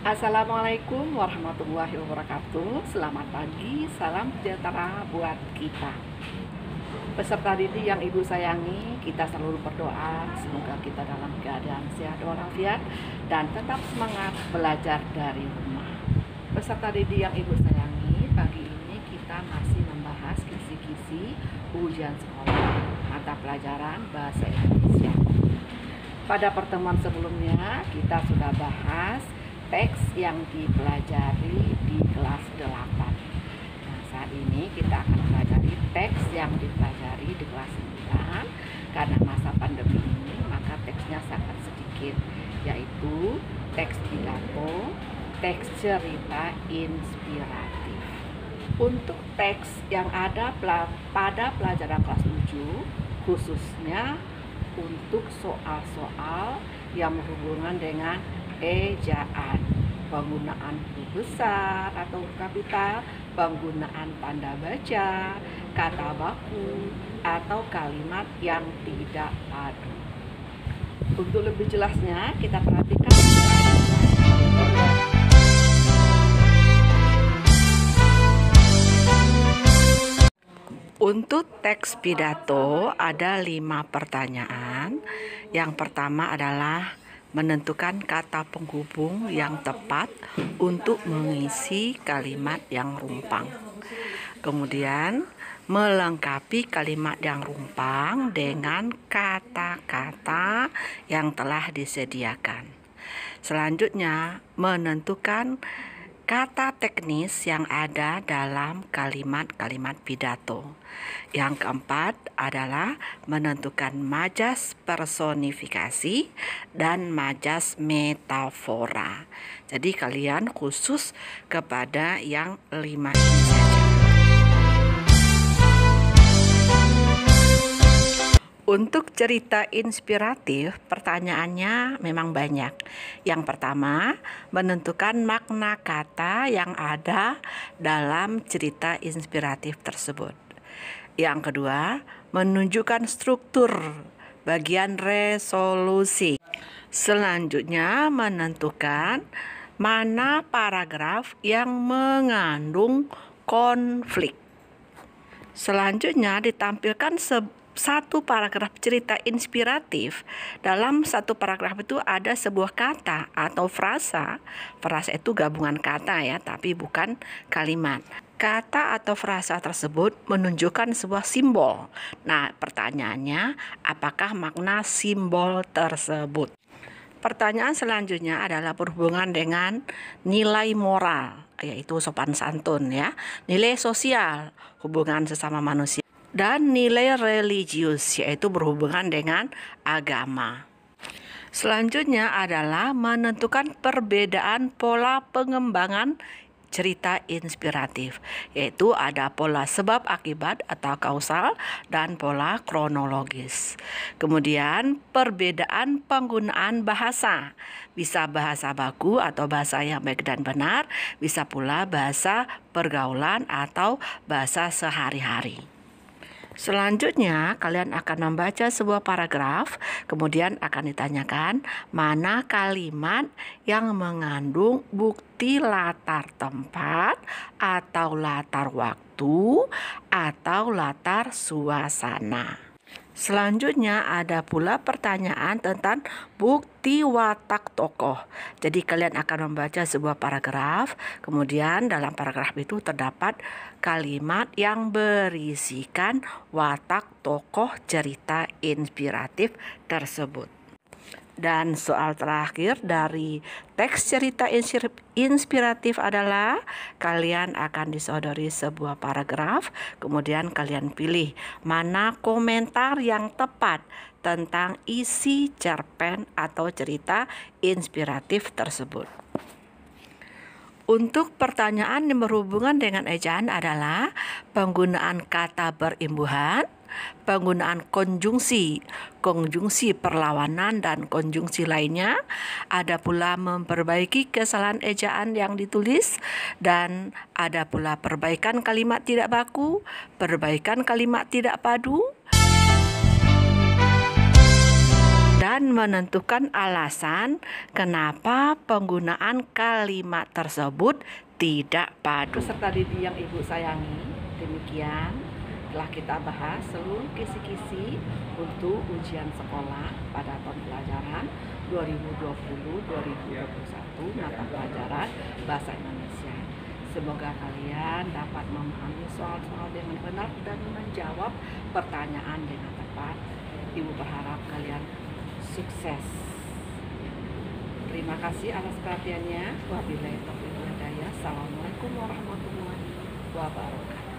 Assalamualaikum warahmatullahi wabarakatuh. Selamat pagi, salam sejahtera buat kita. Peserta didik yang Ibu sayangi, kita selalu berdoa semoga kita dalam keadaan sehat walafiat dan tetap semangat belajar dari rumah. Peserta didik yang Ibu sayangi, pagi ini kita masih membahas kisi-kisi ujian sekolah mata pelajaran bahasa Indonesia. Pada pertemuan sebelumnya kita sudah bahas teks yang dipelajari di kelas 8. Nah, saat ini kita akan pelajari teks yang dipelajari di kelas 9. Karena masa pandemi ini, maka teksnya sangat sedikit, yaitu teks pidato, teks cerita inspiratif. Untuk teks yang ada pada pelajaran kelas 7, khususnya untuk soal-soal yang berhubungan dengan ejaan, penggunaan huruf besar atau huruf kapital, penggunaan tanda baca, kata baku, atau kalimat yang tidak padu. Untuk lebih jelasnya, kita perhatikan untuk teks pidato ada 5 pertanyaan. Yang pertama adalah menentukan kata penghubung yang tepat untuk mengisi kalimat yang rumpang. Kemudian melengkapi kalimat yang rumpang dengan kata-kata yang telah disediakan. Selanjutnya menentukan kata teknis yang ada dalam kalimat-kalimat pidato. Yang keempat adalah menentukan majas personifikasi dan majas metafora. Jadi kalian khusus kepada yang 5 ini saja. Untuk cerita inspiratif, pertanyaannya memang banyak. Yang pertama, menentukan makna kata yang ada dalam cerita inspiratif tersebut. Yang kedua, menunjukkan struktur bagian resolusi. Selanjutnya, menentukan mana paragraf yang mengandung konflik. Selanjutnya, ditampilkan satu paragraf cerita inspiratif. Dalam satu paragraf itu ada sebuah kata atau frasa. Frasa itu gabungan kata ya, tapi bukan kalimat. Kata atau frasa tersebut menunjukkan sebuah simbol. Nah, pertanyaannya, apakah makna simbol tersebut? Pertanyaan selanjutnya adalah berhubungan dengan nilai moral, yaitu sopan santun ya, nilai sosial, hubungan sesama manusia, dan nilai religius, yaitu berhubungan dengan agama. Selanjutnya adalah menentukan perbedaan pola pengembangan cerita inspiratif, yaitu ada pola sebab akibat atau kausal dan pola kronologis. Kemudian perbedaan penggunaan bahasa, bisa bahasa baku atau bahasa yang baik dan benar, bisa pula bahasa pergaulan atau bahasa sehari-hari. Selanjutnya, kalian akan membaca sebuah paragraf, kemudian akan ditanyakan mana kalimat yang mengandung bukti latar tempat atau latar waktu atau latar suasana. Selanjutnya ada pula pertanyaan tentang bukti watak tokoh. Jadi kalian akan membaca sebuah paragraf, kemudian dalam paragraf itu terdapat kalimat yang berisikan watak tokoh cerita inspiratif tersebut. Dan soal terakhir dari teks cerita inspiratif adalah kalian akan disodori sebuah paragraf, kemudian kalian pilih mana komentar yang tepat tentang isi cerpen atau cerita inspiratif tersebut. Untuk pertanyaan yang berhubungan dengan ejaan adalah penggunaan kata berimbuhan, penggunaan konjungsi perlawanan dan konjungsi lainnya. Ada pula memperbaiki kesalahan ejaan yang ditulis, dan ada pula perbaikan kalimat tidak baku, perbaikan kalimat tidak padu, dan menentukan alasan kenapa penggunaan kalimat tersebut tidak padu. Peserta didik yang Ibu sayangi, demikian telah kita bahas seluruh kisi-kisi untuk ujian sekolah pada tahun pelajaran 2020-2021 mata pelajaran Bahasa Indonesia. Semoga kalian dapat memahami soal-soal dengan benar dan menjawab pertanyaan dengan tepat. Ibu berharap kalian sukses. Terima kasih atas perhatiannya. Wabillahi taufiq wal hidayah. Assalamualaikum warahmatullahi wabarakatuh.